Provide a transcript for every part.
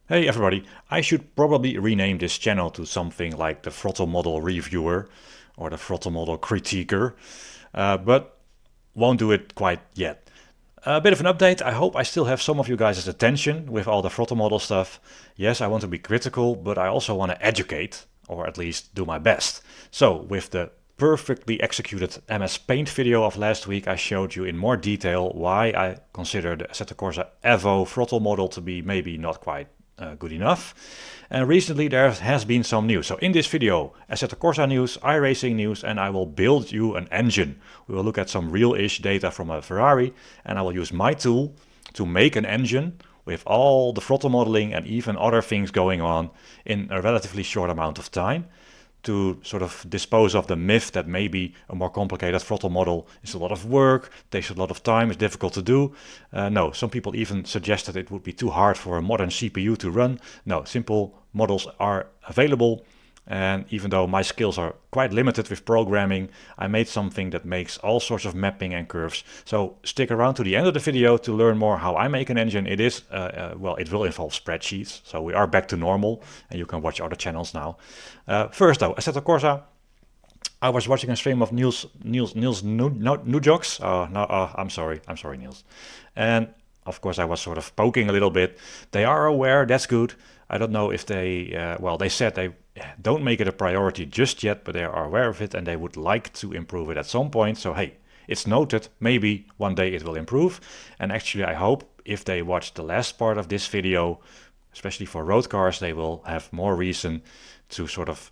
Hey everybody, I should probably rename this channel to something like the Throttle Model Reviewer or the Throttle Model Critiquer, but won't do it quite yet. A bit of an update. I hope I still have some of you guys' attention with all the throttle model stuff. Yes, I want to be critical, but I also want to educate, or at least do my best. So, with the perfectly executed MS Paint video of last week, I showed you in more detail why I consider the Assetto Corsa Evo throttle model to be maybe not quite good enough. And recently there has been some news. So in this video, Assetto Corsa news, iRacing news, and I will build you an engine. We will look at some real-ish data from a Ferrari, and I will use my tool to make an engine with all the throttle modeling and even other things going on in a relatively short amount of time, to sort of dispose of the myth that maybe a more complicated throttle model is a lot of work, takes a lot of time, is difficult to do. No, some people even suggest that it would be too hard for a modern CPU to run. No, simple models are available. And even though my skills are quite limited with programming, I made something that makes all sorts of mapping and curves. So stick around to the end of the video to learn more how I make an engine. It is, well, it will involve spreadsheets. So we are back to normal and you can watch other channels now. First though, Assetto Corsa. I was watching a stream of Niels Nujoks. No, I'm sorry, Niels. And of course, I was sort of poking a little bit. They are aware, that's good. I don't know if they, well, they said they don't make it a priority just yet, but they are aware of it and they would like to improve it at some point. So, hey, it's noted. Maybe one day it will improve. And actually, I hope if they watch the last part of this video, especially for road cars, they will have more reason to sort of,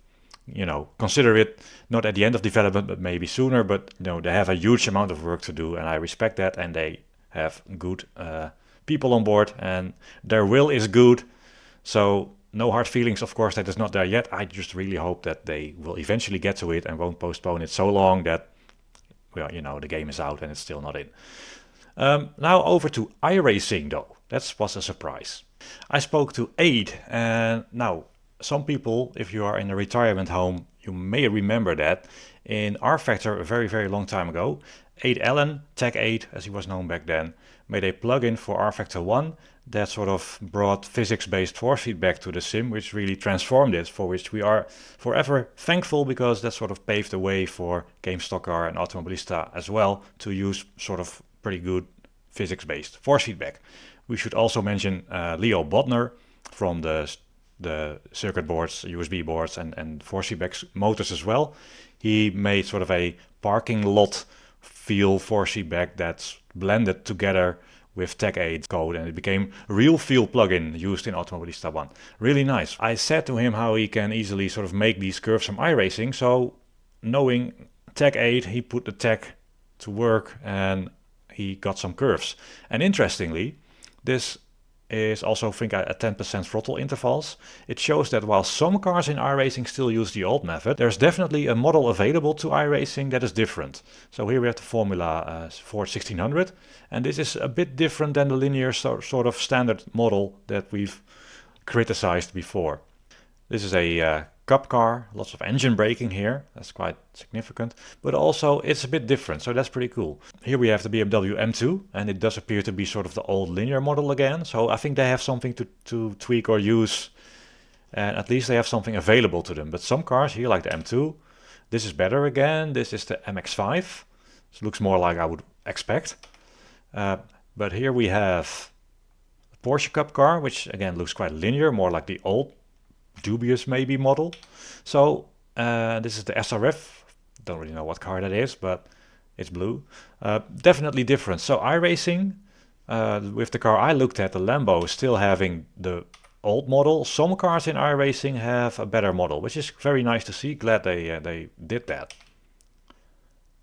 consider it not at the end of development, but maybe sooner. But, they have a huge amount of work to do and I respect that. And they have good people on board and their will is good. So no hard feelings, of course, that is not there yet. I just really hope that they will eventually get to it and won't postpone it so long that, well, the game is out and it's still not in. Now over to iRacing, though. That was a surprise. I spoke to Aid, and now some people, if you are in a retirement home, you may remember that in R Factor a very, very long time ago, Aid Allen, Tech 8 as he was known back then, made a plugin for R Factor 1 that sort of brought physics-based force feedback to the sim, which really transformed it, for which we are forever thankful, because that sort of paved the way for GameStocker and Automobilista as well to use sort of pretty good physics-based force feedback. We should also mention Leo Bodner from the circuit boards, USB boards, and force feedback motors as well. He made sort of a parking lot feel force feedback that's blended together with Tech 8 code, and it became a real feel plugin used in Automobilista 1. Really nice. I said to him how he can easily sort of make these curves from iRacing, so knowing Tech 8, he put the tech to work and he got some curves. And interestingly, this is also, I think, at 10% throttle intervals. It shows that while some cars in iRacing still use the old method, there's definitely a model available to iRacing that is different. So here we have the Formula Ford 1600, and this is a bit different than the linear sort of standard model that we've criticized before. This is a cup car, lots of engine braking here, that's quite significant, but also it's a bit different, so that's pretty cool. Here we have the BMW M2, and it does appear to be sort of the old linear model again, so I think they have something to tweak or use, and at least they have something available to them. But some cars here, like the M2, this is better again. This is the MX-5, it looks more like I would expect. But here we have a Porsche Cup car, which again looks quite linear, more like the old dubious maybe model. So this is the SRF. Don't really know what car that is, but it's blue. Definitely different. So iRacing, with the car I looked at, the Lambo, is still having the old model. Some cars in iRacing have a better model, which is very nice to see. Glad they did that.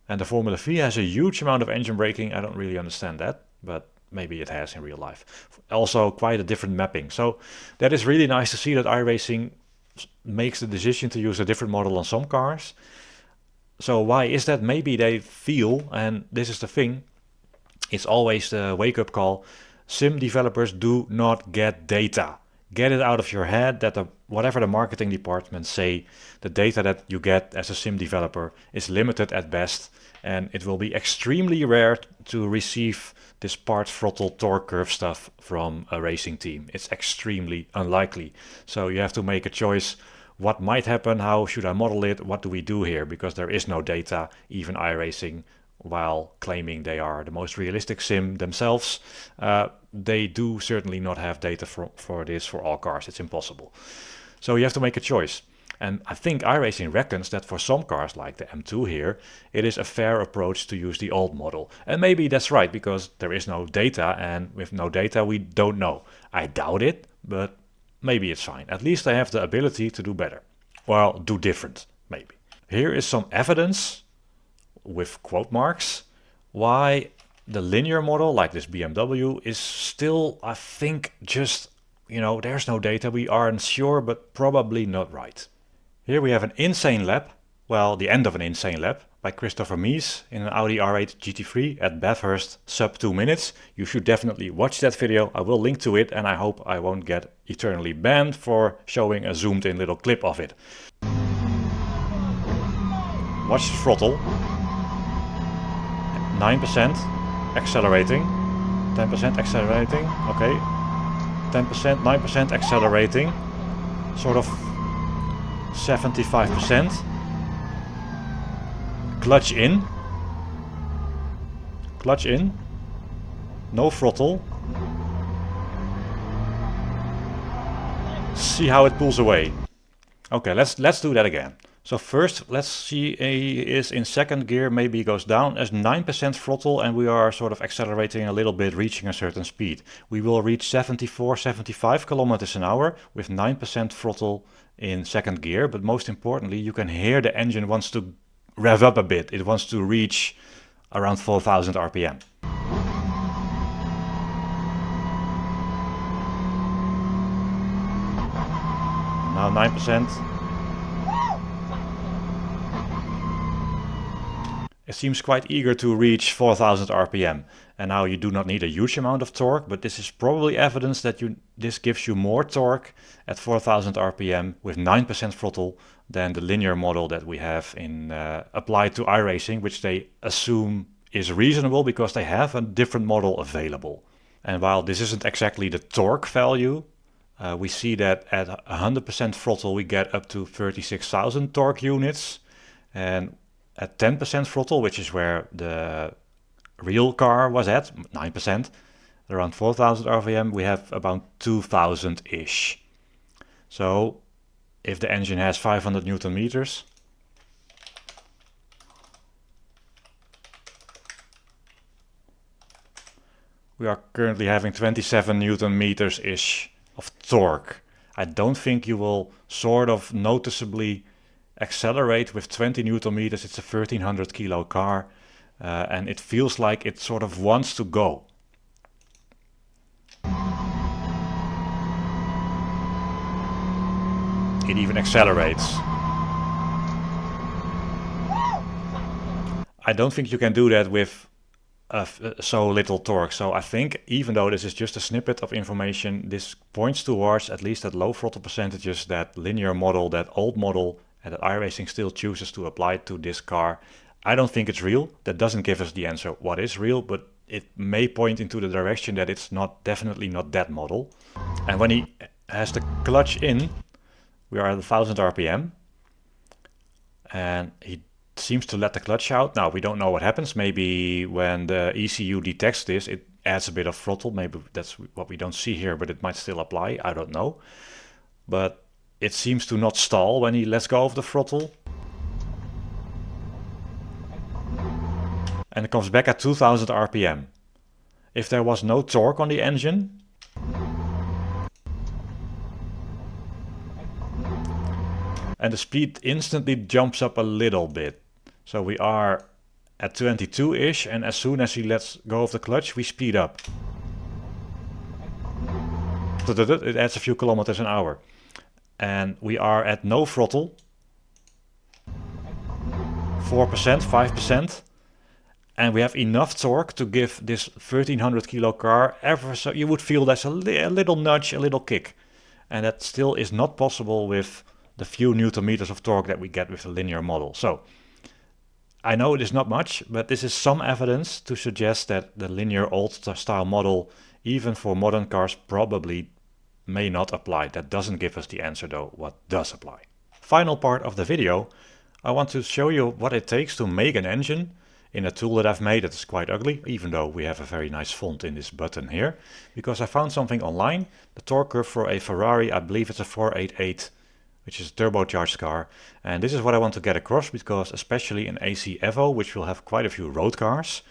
And the Formula V has a huge amount of engine braking. I don't really understand that, but maybe it has in real life. Also quite a different mapping. So that is really nice to see that iRacing makes the decision to use a different model on some cars. So why is that? Maybe they feel, and this is the thing, it's always the wake-up call, sim developers do not get data. get it out of your head that whatever the marketing departments say, the data that you get as a sim developer is limited at best, and it will be extremely rare to receive this part throttle torque curve stuff from a racing team. It's extremely unlikely. So you have to make a choice. What might happen? How should I model it? What do we do here? Because there is no data, even iRacing, while claiming they are the most realistic sim themselves, they do certainly not have data for this for all cars. It's impossible. So you have to make a choice. And I think iRacing reckons that for some cars like the M2 here, it is a fair approach to use the old model. And maybe that's right, because there is no data, and with no data we don't know. I doubt it, but maybe it's fine. At least they have the ability to do better. Well, do different, maybe. Here is some evidence, with quote marks, why the linear model, like this BMW, is still, I think, just, there's no data, we aren't sure, but probably not right. Here we have an insane lap, well, the end of an insane lap, by Christopher Mies in an Audi R8 GT3 at Bathurst, sub 2 minutes. You should definitely watch that video, I will link to it, and I hope I won't get eternally banned for showing a zoomed in little clip of it. Watch the throttle. 9% accelerating, 10% accelerating, okay, 10%, 9% accelerating, sort of 75%, clutch in, no throttle, see how it pulls away. Okay, let's do that again. So first, let's see, he is in second gear, maybe he goes down as 9% throttle, and we are sort of accelerating a little bit, reaching a certain speed. We will reach 74, 75 kilometers an hour with 9% throttle in second gear, but most importantly, you can hear the engine wants to rev up a bit. It wants to reach around 4,000 RPM. Now 9%. It seems quite eager to reach 4,000 RPM. And now you do not need a huge amount of torque, but this is probably evidence that this gives you more torque at 4,000 RPM with 9% throttle than the linear model that we have applied to iRacing, which they assume is reasonable because they have a different model available. And while this isn't exactly the torque value, we see that at 100% throttle we get up to 36,000 torque units, and at 10% throttle, which is where the real car was at, 9%, around 4,000 RPM, we have about 2,000-ish. So if the engine has 500 Newton meters, we are currently having 27 Newton meters-ish of torque. I don't think you will sort of noticeably accelerate with 20 Newton meters. It's a 1300 kilo car, and it feels like it sort of wants to go. It even accelerates. I don't think you can do that with so little torque. So I think, even though this is just a snippet of information, this points towards, at least at low throttle percentages, that linear model, that old model, and that iRacing still chooses to apply to this car. I don't think it's real. That doesn't give us the answer what is real, but it may point into the direction that it's definitely not that model. And when he has the clutch in, we are at 1000 RPM, and he seems to let the clutch out. Now, we don't know what happens. Maybe when the ECU detects this, it adds a bit of throttle. Maybe that's what we don't see here, but it might still apply. I don't know. But it seems to not stall when he lets go of the throttle. And it comes back at 2000 RPM. If there was no torque on the engine, and the speed instantly jumps up a little bit. So we are at 22-ish, and as soon as he lets go of the clutch, we speed up. It adds a few kilometers an hour. And we are at no throttle, 4%, 5%, and we have enough torque to give this 1300 kilo car so you would feel there's a little nudge, a little kick. and that still is not possible with the few newton meters of torque that we get with the linear model. So I know it is not much, but this is some evidence to suggest that the linear old style model, even for modern cars, probably may not apply. That doesn't give us the answer though, what does apply. Final part of the video, I want to show you what it takes to make an engine in a tool that I've made that is quite ugly, even though we have a very nice font in this button here, because I found something online, the torque curve for a Ferrari, I believe it's a 488, which is a turbocharged car. And this is what I want to get across, because especially in AC Evo, which will have quite a few road cars,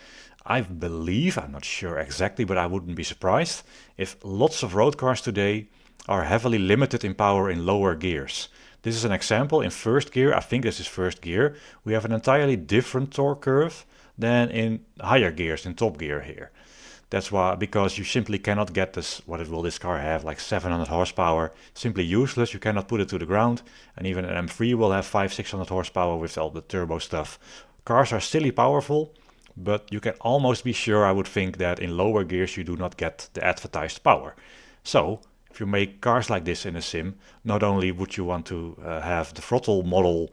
I believe, I'm not sure exactly, but I wouldn't be surprised if lots of road cars today are heavily limited in power in lower gears. This is an example. In first gear, I think this is first gear, we have an entirely different torque curve than in higher gears, in top gear here. That's why, because you simply cannot get this, what will this car have, like 700 horsepower, simply useless, you cannot put it to the ground, and even an M3 will have 500-600 horsepower with all the turbo stuff. Cars are still powerful, but you can almost be sure, I would think, that in lower gears you do not get the advertised power. So, if you make cars like this in a sim, not only would you want to have the throttle model,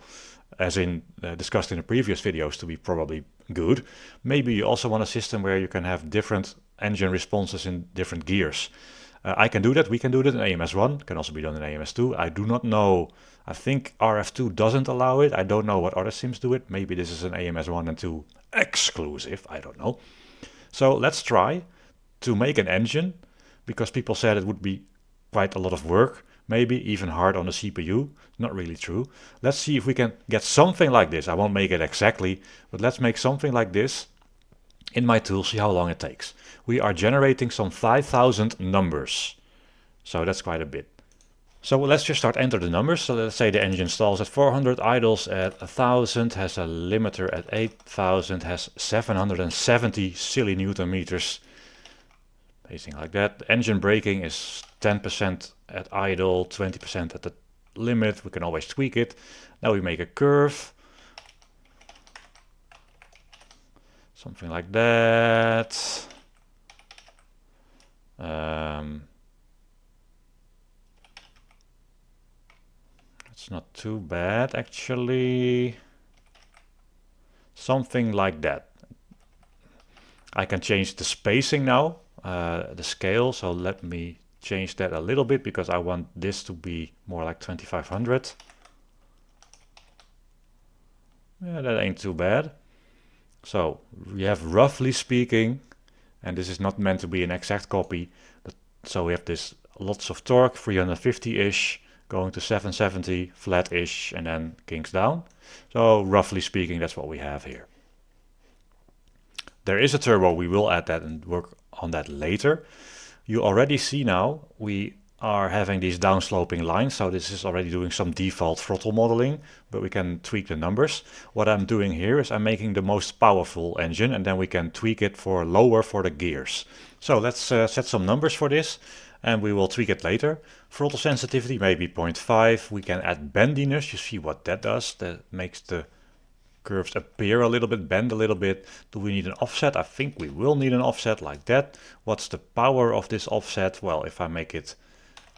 as in discussed in the previous videos, to be probably good, maybe you also want a system where you can have different engine responses in different gears. I can do that, we can do that in AMS1, can also be done in AMS2. I do not know, I think RF2 doesn't allow it, I don't know what other sims do it, maybe this is an AMS1 and 2 exclusive, I don't know. So let's try to make an engine, because people said it would be quite a lot of work, maybe even hard on the CPU. Not really true. Let's see if we can get something like this. I won't make it exactly, but let's make something like this in my tool, see how long it takes. We are generating some 5,000 numbers, so that's quite a bit. So let's just start enter the numbers. So let's say the engine stalls at 400, idles at 1,000, has a limiter at 8,000, has 770 silly newton meters. Pacing like that. The engine braking is 10% at idle, 20% at the limit. We can always tweak it. Now we make a curve. Something like that. It's not too bad, actually. Something like that. I can change the spacing now, the scale. So let me change that a little bit, because I want this to be more like 2500. Yeah, that ain't too bad. So we have, roughly speaking, and this is not meant to be an exact copy, but so we have this lots of torque, 350-ish, going to 770, flat-ish, and then kinks down. So roughly speaking, that's what we have here. There is a turbo, we will add that and work on that later. You already see now we are having these downsloping lines, so this is already doing some default throttle modeling, but we can tweak the numbers. What I'm doing here is I'm making the most powerful engine, and then we can tweak it for lower for the gears. So let's set some numbers for this, and we will tweak it later. Throttle sensitivity maybe 0.5. We can add bendiness. You see what that does. That makes the curves appear a little bit, bend a little bit. Do we need an offset? I think we will need an offset like that. What's the power of this offset? Well, if I make it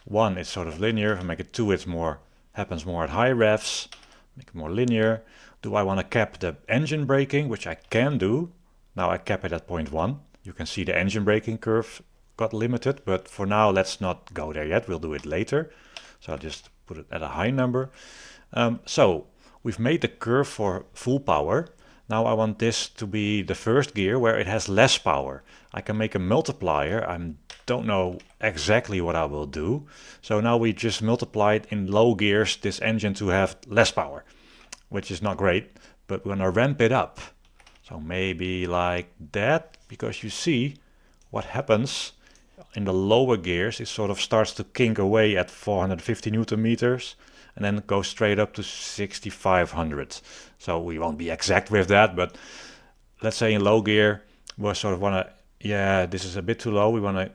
1, it's sort of linear. If I make it 2, it's more, happens more at high revs. Make it more linear. Do I want to cap the engine braking, which I can do? Now I cap it at 0.1. You can see the engine braking curve got limited, but for now let's not go there yet. We'll do it later. So I'll just put it at a high number. So we've made the curve for full power. Now I want this to be the first gear where it has less power. I can make a multiplier. I don't know exactly what I will do. So now we just multiplied in low gears this engine to have less power, which is not great, but we're gonna ramp it up. So maybe like that, because you see what happens in the lower gears. It sort of starts to kink away at 450 newton meters. And then go straight up to 6,500. So we won't be exact with that, but let's say in low gear, we sort of want to, yeah, this is a bit too low. We want to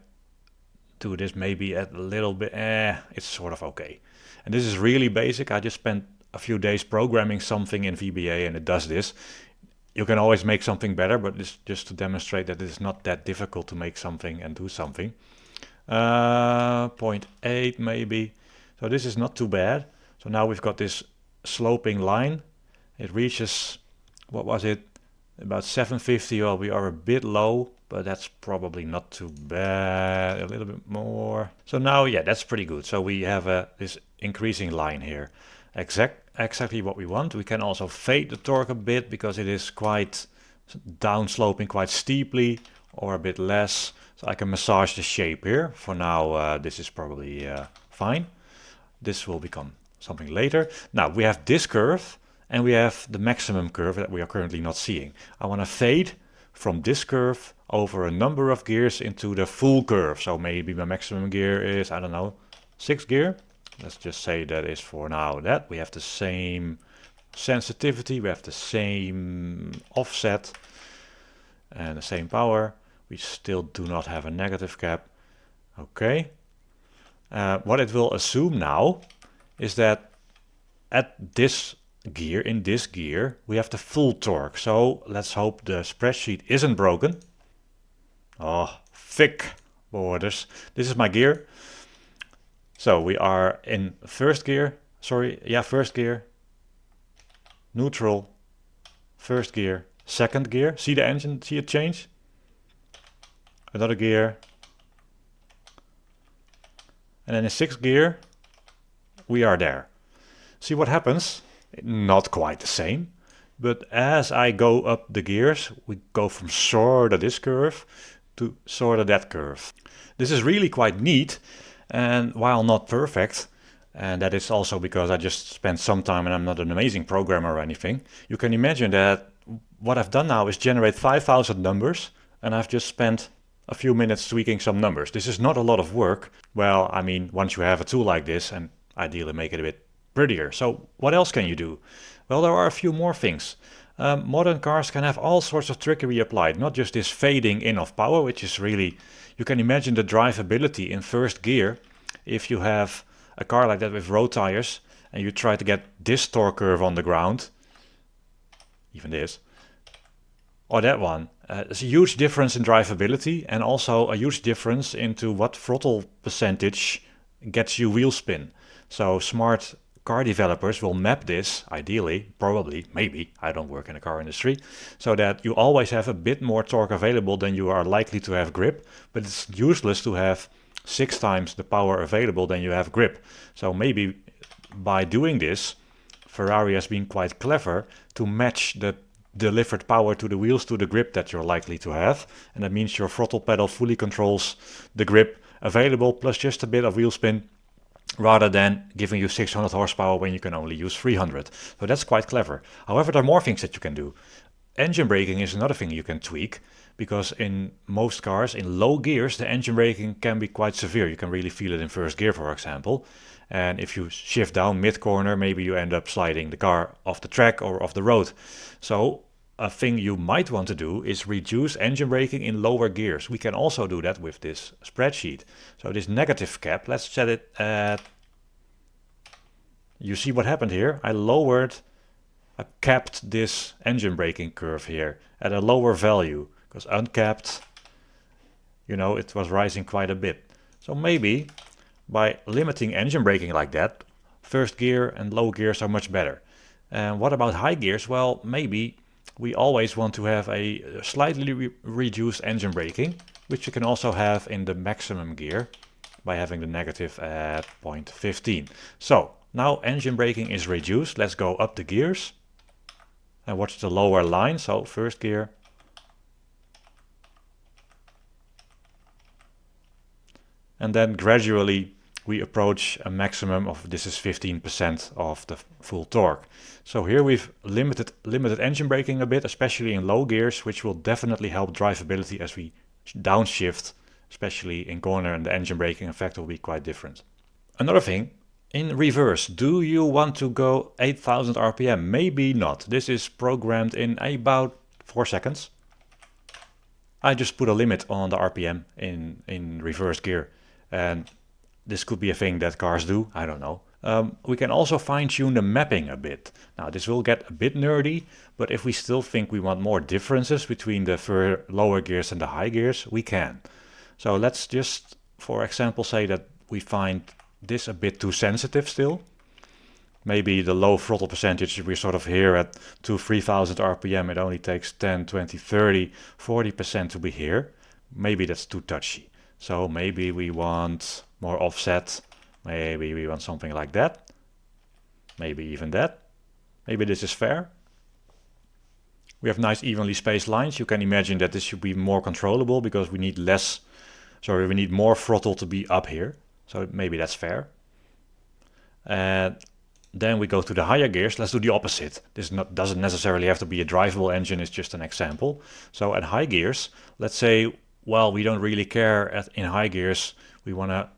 do this maybe at a little bit, it's sort of okay. And this is really basic. I just spent a few days programming something in VBA and it does this. You can always make something better, but it's just to demonstrate that it's not that difficult to make something and do something. 0.8 maybe. So this is not too bad. So now we've got this sloping line. It reaches, what was it? About 750. Well, we are a bit low, but that's probably not too bad. A little bit more. So now, yeah, that's pretty good. So we have this increasing line here. Exactly what we want. We can also fade the torque a bit because it is quite downsloping quite steeply, or a bit less. So I can massage the shape here. For now, this is probably fine. This will become something later. Now we have this curve and we have the maximum curve that we are currently not seeing. I want to fade from this curve over a number of gears into the full curve. So maybe my maximum gear is, I don't know, 6th gear. Let's just say that is for now that. We have the same sensitivity, we have the same offset and the same power. We still do not have a negative cap. Okay. What it will assume now is that at this gear, in this gear, we have the full torque. So let's hope the spreadsheet isn't broken. Oh, thick borders. This is my gear. So we are in first gear, first gear, neutral, first gear, second gear. See the engine, see it change? Another gear. And then in 6th gear, we are there. See what happens? Not quite the same. But as I go up the gears, we go from sort of this curve to sort of that curve. This is really quite neat, and while not perfect, and that is also because I just spent some time and I'm not an amazing programmer or anything, you can imagine that what I've done now is generate 5,000 numbers, and I've just spent a few minutes tweaking some numbers. This is not a lot of work. Well, I mean, once you have a tool like this, and ideally make it a bit prettier. So what else can you do? Well, there are a few more things. Modern cars can have all sorts of trickery applied, not just this fading in of power, which is really, you can imagine the drivability in first gear. If you have a car like that with road tires and you try to get this torque curve on the ground, even this, or that one, there's a huge difference in drivability, and also a huge difference into what throttle percentage gets you wheel spin. So smart car developers will map this, ideally, probably, maybe, I don't work in the car industry, so that you always have a bit more torque available than you are likely to have grip, but it's useless to have 6 times the power available than you have grip. So maybe by doing this, Ferrari has been quite clever to match the delivered power to the wheels to the grip that you're likely to have, and that means your throttle pedal fully controls the grip available plus just a bit of wheel spin, rather than giving you 600 horsepower when you can only use 300. So that's quite clever. However, there are more things that you can do. Engine braking is another thing you can tweak, because in most cars, in low gears, the engine braking can be quite severe. You can really feel it in first gear, for example. And if you shift down mid-corner, maybe you end up sliding the car off the track or off the road. So a thing you might want to do is reduce engine braking in lower gears. We can also do that with this spreadsheet. So this negative cap, let's set it at, you see what happened here? I capped this engine braking curve here at a lower value, because uncapped, you know, it was rising quite a bit. So maybe by limiting engine braking like that, first gear and low gears are much better. And what about high gears? Well, maybe we always want to have a slightly reduced engine braking, which you can also have in the maximum gear by having the negative at 0.15. So now engine braking is reduced. Let's go up the gears and watch the lower line. So first gear, and then gradually we approach a maximum of, this is 15% of the full torque. So here we've limited engine braking a bit, especially in low gears, which will definitely help drivability as we downshift, especially in corner, and the engine braking effect will be quite different. Another thing, in reverse, do you want to go 8000 RPM? Maybe not. This is programmed in about 4 seconds. I just put a limit on the RPM in reverse gear, and this could be a thing that cars do, I don't know. We can also fine-tune the mapping a bit. Now this will get a bit nerdy, but if we still think we want more differences between the lower gears and the high gears, we can. So let's just, for example, say that we find this a bit too sensitive still. Maybe the low throttle percentage, we're sort of here at 2,000-3,000 RPM. It only takes 10, 20, 30, 40% to be here. Maybe that's too touchy. So maybe we want more offset. Maybe we want something like that. Maybe even that. Maybe this is fair. We have nice evenly spaced lines. You can imagine that this should be more controllable because we need we need more throttle to be up here. So maybe that's fair. And then we go to the higher gears. Let's do the opposite. This doesn't necessarily have to be a drivable engine. It's just an example. So at high gears, let's say, well, we don't really care in high gears. We want to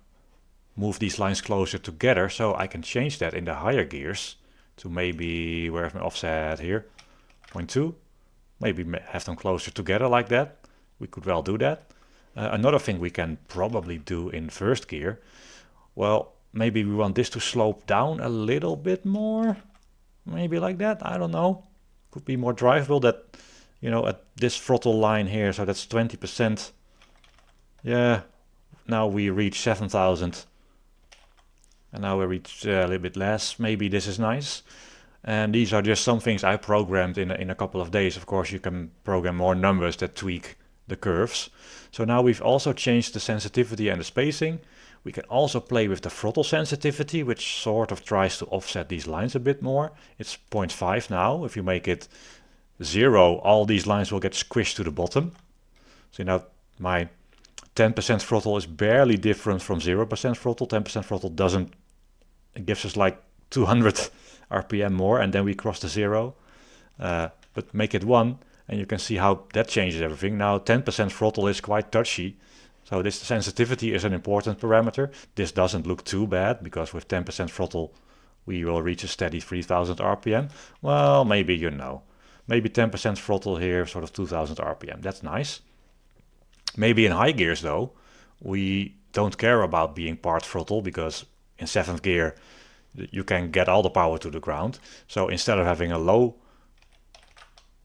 move these lines closer together. So I can change that in the higher gears to maybe, where have my offset here? 0.2. Maybe have them closer together like that. We could well do that. Another thing we can probably do in first gear, well, maybe we want this to slope down a little bit more. Maybe like that, I don't know. Could be more drivable that, you know, at this throttle line here, so that's 20%. Yeah, now we reach 7,000. And now we reach a little bit less. Maybe this is nice. And these are just some things I programmed in a couple of days. Of course, you can program more numbers that tweak the curves. So now we've also changed the sensitivity and the spacing. We can also play with the throttle sensitivity, which sort of tries to offset these lines a bit more. It's 0.5 now. If you make it 0, all these lines will get squished to the bottom. So now my 10% throttle is barely different from 0% throttle. 10% throttle doesn't, it gives us like 200 RPM more, and then we cross the 0. But make it 1, and you can see how that changes everything. Now 10% throttle is quite touchy. So this sensitivity is an important parameter. This doesn't look too bad, because with 10% throttle, we will reach a steady 3,000 RPM. Well, maybe, you know, maybe 10% throttle here, sort of 2,000 RPM. That's nice. Maybe in high gears, though, we don't care about being part throttle, because in 7th gear, you can get all the power to the ground. So instead of having a low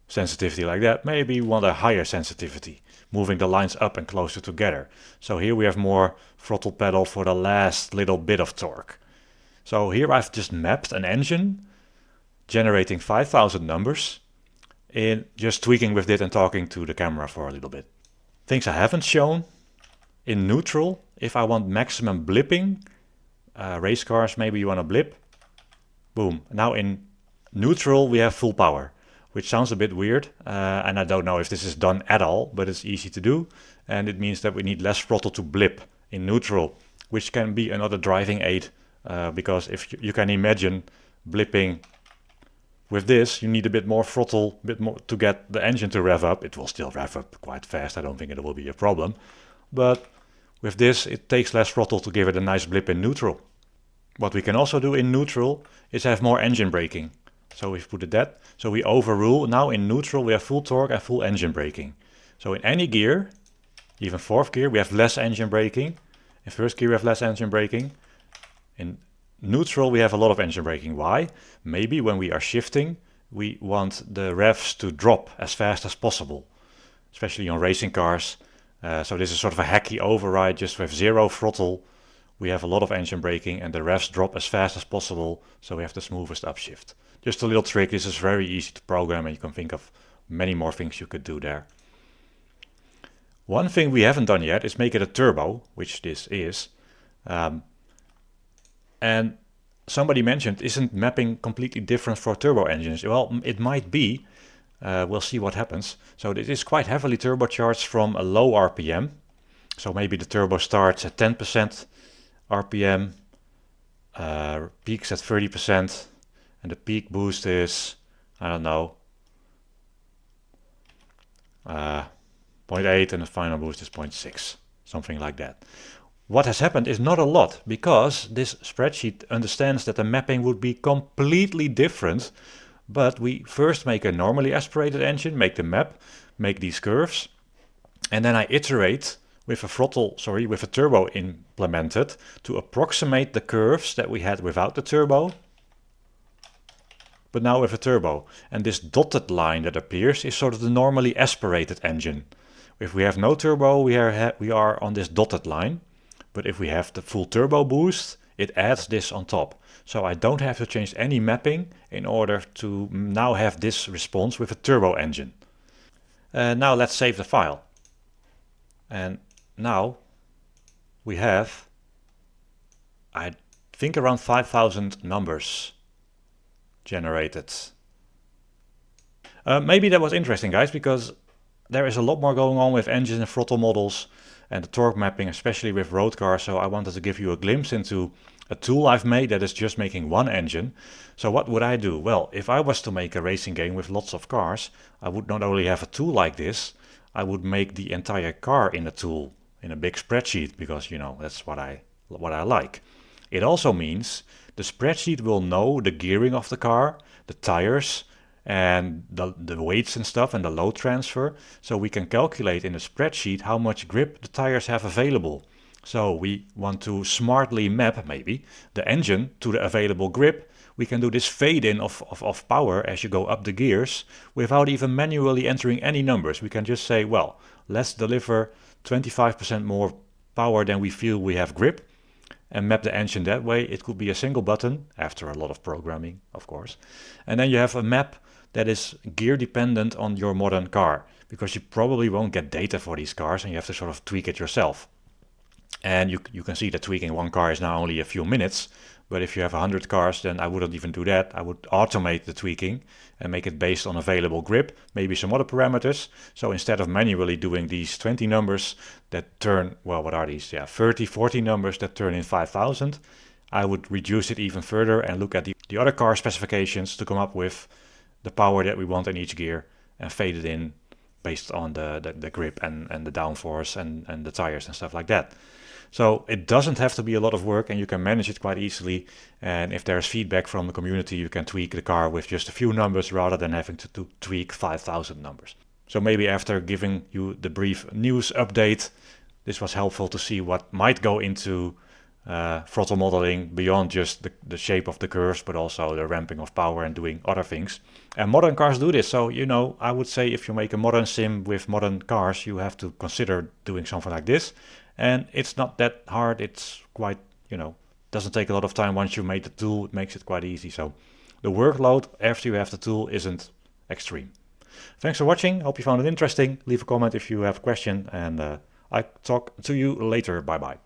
sensitivity like that, maybe we want a higher sensitivity, moving the lines up and closer together. So here we have more throttle pedal for the last little bit of torque. So here I've just mapped an engine generating 5,000 numbers in just tweaking with it and talking to the camera for a little bit. Things I haven't shown: in neutral, if I want maximum blipping, race cars, maybe you want to blip. Boom. Now in neutral we have full power, which sounds a bit weird, and I don't know if this is done at all, but it's easy to do, and it means that we need less throttle to blip in neutral, which can be another driving aid, because if you can imagine blipping with this, you need a bit more throttle, a bit more to get the engine to rev up. It will still rev up quite fast, I don't think it will be a problem, but with this it takes less throttle to give it a nice blip in neutral. What we can also do in neutral is have more engine braking. So we've put it that. So we overrule. Now in neutral we have full torque and full engine braking. So in any gear, even 4th gear, we have less engine braking. In 1st gear we have less engine braking. In neutral we have a lot of engine braking. Why? Maybe when we are shifting, we want the revs to drop as fast as possible, especially on racing cars. So this is sort of a hacky override. Just with 0 throttle, we have a lot of engine braking and the revs drop as fast as possible, so we have the smoothest upshift. Just a little trick. This is very easy to program, and you can think of many more things you could do there. One thing we haven't done yet is make it a turbo, which this is. And somebody mentioned, isn't mapping completely different for turbo engines? Well, it might be. We'll see what happens. So it is quite heavily turbocharged from a low RPM. So maybe the turbo starts at 10% RPM, peaks at 30%, and the peak boost is, I don't know, 0.8, and the final boost is 0.6, something like that. What has happened is not a lot, because this spreadsheet understands that the mapping would be completely different, but we first make a normally aspirated engine, make the map, make these curves, and then I iterate with a turbo implemented to approximate the curves that we had without the turbo, but now with a turbo. And this dotted line that appears is sort of the normally aspirated engine. If we have no turbo, we are on this dotted line, but if we have the full turbo boost, it adds this on top. So I don't have to change any mapping in order to now have this response with a turbo engine. Now let's save the file. And now we have, I think, around 5,000 numbers generated. Maybe that was interesting, guys, because there is a lot more going on with engines and throttle models and the torque mapping, especially with road cars. So I wanted to give you a glimpse into a tool I've made that is just making one engine. So what would I do? Well, if I was to make a racing game with lots of cars, I would not only have a tool like this, I would make the entire car in a tool, in a big spreadsheet, because, you know, that's what I like. It also means the spreadsheet will know the gearing of the car, the tires, and the weights and stuff, and the load transfer. So we can calculate in a spreadsheet how much grip the tires have available. So we want to smartly map maybe the engine to the available grip. We can do this fade in of power as you go up the gears without even manually entering any numbers. We can just say, well, let's deliver 25% more power than we feel we have grip, and map the engine that way. It could be a single button, after a lot of programming, of course. And then you have a map that is gear dependent on your modern car, because you probably won't get data for these cars and you have to sort of tweak it yourself. And you can see that tweaking one car is now only a few minutes, but if you have 100 cars, then I wouldn't even do that. I would automate the tweaking and make it based on available grip, maybe some other parameters. So instead of manually doing these 20 numbers that turn, well, what are these? Yeah, 30, 40 numbers that turn in 5,000, I would reduce it even further and look at the other car specifications to come up with the power that we want in each gear and fade it in based on the grip and the downforce and the tires and stuff like that. So it doesn't have to be a lot of work and you can manage it quite easily. And if there's feedback from the community, you can tweak the car with just a few numbers rather than having to tweak 5,000 numbers. So maybe after giving you the brief news update, this was helpful to see what might go into throttle modeling beyond just the shape of the curves, but also the ramping of power and doing other things. And modern cars do this. So, you know, I would say if you make a modern sim with modern cars, you have to consider doing something like this. And it's not that hard. It's quite, you know, doesn't take a lot of time. Once you made the tool, it makes it quite easy. So the workload after you have the tool isn't extreme. Thanks for watching. Hope you found it interesting. Leave a comment if you have a question, and I talk to you later. Bye bye.